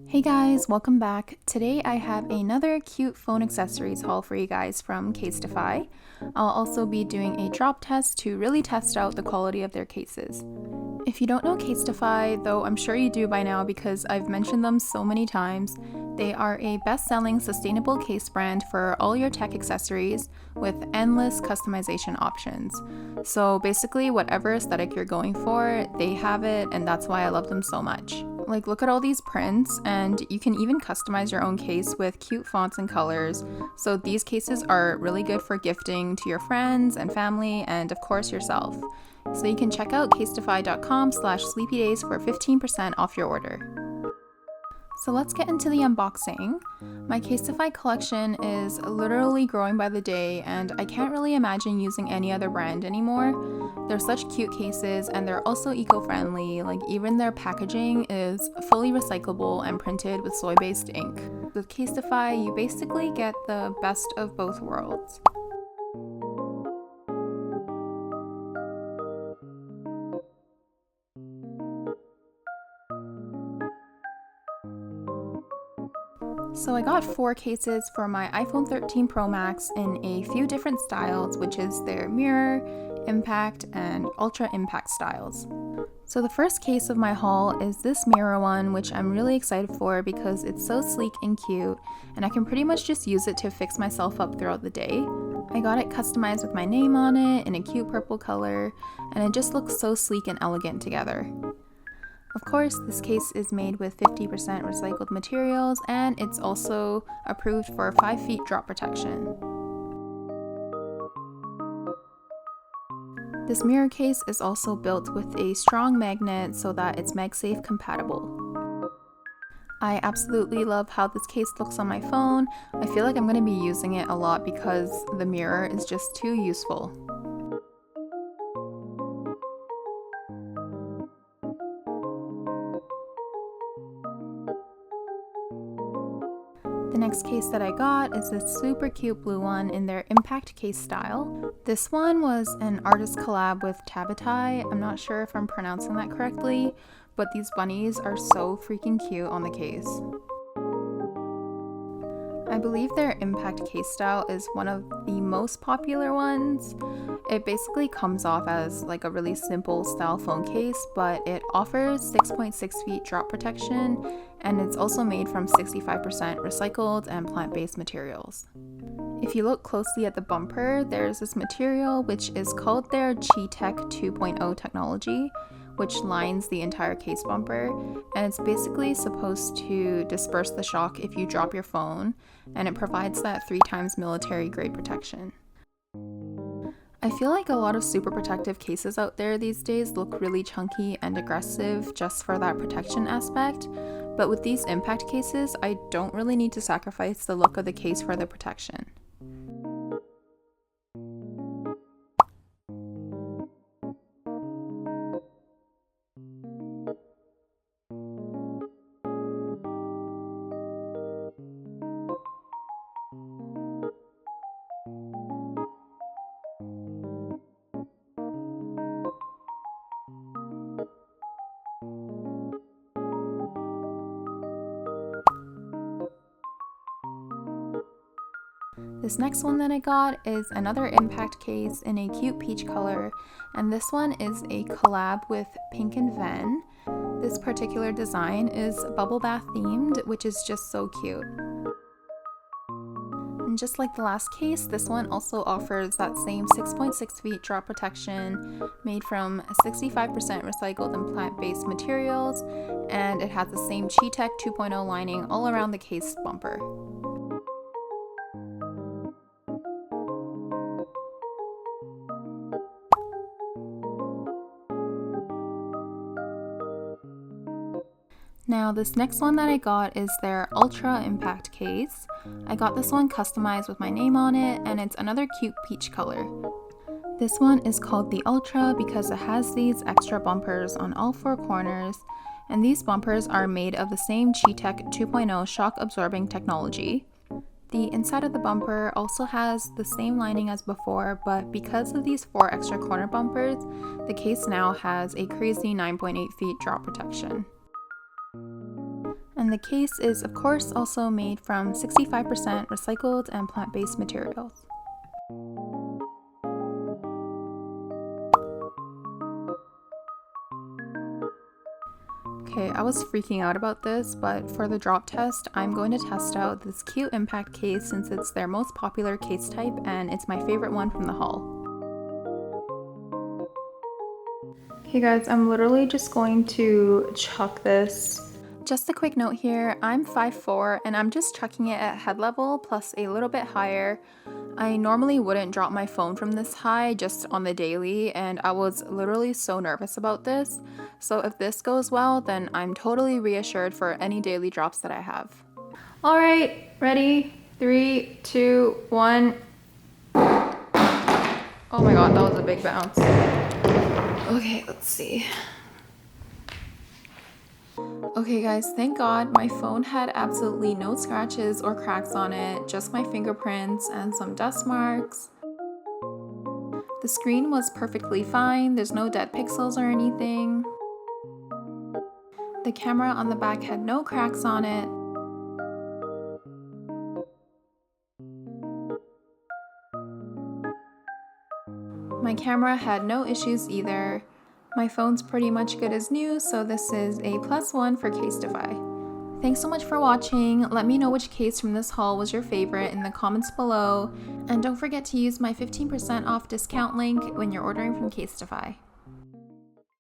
Hey guys, welcome back. Today I have another cute phone accessories haul for you guys from CASETiFY. I'll also be doing a drop test to really test out the quality of their cases. If you don't know CASETiFY, though I'm sure you do by now because I've mentioned them so many times, they are a best-selling sustainable case brand for all your tech accessories with endless customization options. So basically whatever aesthetic you're going for, they have it, and that's why I love them so much. Like, look at all these prints, and you can even customize your own case with cute fonts and colors. So these cases are really good for gifting to your friends and family and of course yourself. So you can check out casetify.com/sleepydays for 15% off your order. So let's get into the unboxing. My CASETiFY collection is literally growing by the day, and I can't really imagine using any other brand anymore. They're such cute cases, and they're also eco-friendly. Like, even their packaging is fully recyclable and printed with soy-based ink. With CASETiFY, you basically get the best of both worlds. So I got 4 cases for my iPhone 13 Pro Max in a few different styles, which is their mirror, impact, and ultra impact styles. So the first case of my haul is this mirror one, which I'm really excited for because it's so sleek and cute, and I can pretty much just use it to fix myself up throughout the day. I got it customized with my name on it in a cute purple color, and it just looks so sleek and elegant together. Of course, this case is made with 50% recycled materials, and it's also approved for 5 feet drop protection. This mirror case is also built with a strong magnet so that it's MagSafe compatible. I absolutely love how this case looks on my phone. I feel like I'm going to be using it a lot because the mirror is just too useful. The next case that I got is this super cute blue one in their impact case style. This one was an artist collab with 𝗀𝗳𝗀𝗶𝗹. I'm not sure if I'm pronouncing that correctly, but these bunnies are so freaking cute on the case. I believe their impact case style is one of the most popular ones. It basically comes off as like a really simple style phone case, but it offers 6.6 feet drop protection, and it's also made from 65% recycled and plant-based materials. If you look closely at the bumper, there's this material which is called their 𝗀𝗃 2.0 technology, which lines the entire case bumper, and it's basically supposed to disperse the shock if you drop your phone, and it provides that 3 times military grade protection. I feel like a lot of super protective cases out there these days look really chunky and aggressive just for that protection aspect, but with these impact cases, I don't really need to sacrifice the look of the case for the protection. This next one that I got is another impact case in a cute peach color, and this one is a collab with Pink and Ven. This particular design is bubble bath themed, which is just so cute. And just like the last case, this one also offers that same 6.6 feet drop protection made from 65% recycled and plant-based materials, and it has the same 𝗀𝗃 2.0 lining all around the case bumper. Now this next one that I got is their Ultra Impact case. I got this one customized with my name on it, and it's another cute peach color. This one is called the Ultra because it has these extra bumpers on all 4 corners, and these bumpers are made of the same 𝗀𝗃 2.0 shock absorbing technology. The inside of the bumper also has the same lining as before, but because of these 4 extra corner bumpers, the case now has a crazy 9.8 feet drop protection. And And the case is of course also made from 65% recycled and plant-based materials. Okay, I was freaking out about this, but for the drop test, I'm going to test out this cie𝗳𝗵𝗵𝗶 case since it's their most popular case type and it's my favorite one from the haul. Okay guys, I'm literally just going to chuck this. Just a quick note here, I'm 5'4" and I'm just chucking it at head level plus a little bit higher. I normally wouldn't drop my phone from this high just on the daily, and I was literally so nervous about this. So if this goes well, then I'm totally reassured for any daily drops that I have. All right, ready? 3, 2, 1. Oh my god, that was a big bounce. Okay, let's see. Okay guys, thank God my phone had absolutely no scratches or cracks on it, just my fingerprints and some dust marks. The screen was perfectly fine, there's no dead pixels or anything. The camera on the back had no cracks on it. My camera had no issues either. My phone's pretty much good as new, so this is a +1 for CASETiFY. Thanks so much for watching. Let me know which case from this haul was your favorite in the comments below, and don't forget to use my 15% off discount link when you're ordering from CASETiFY.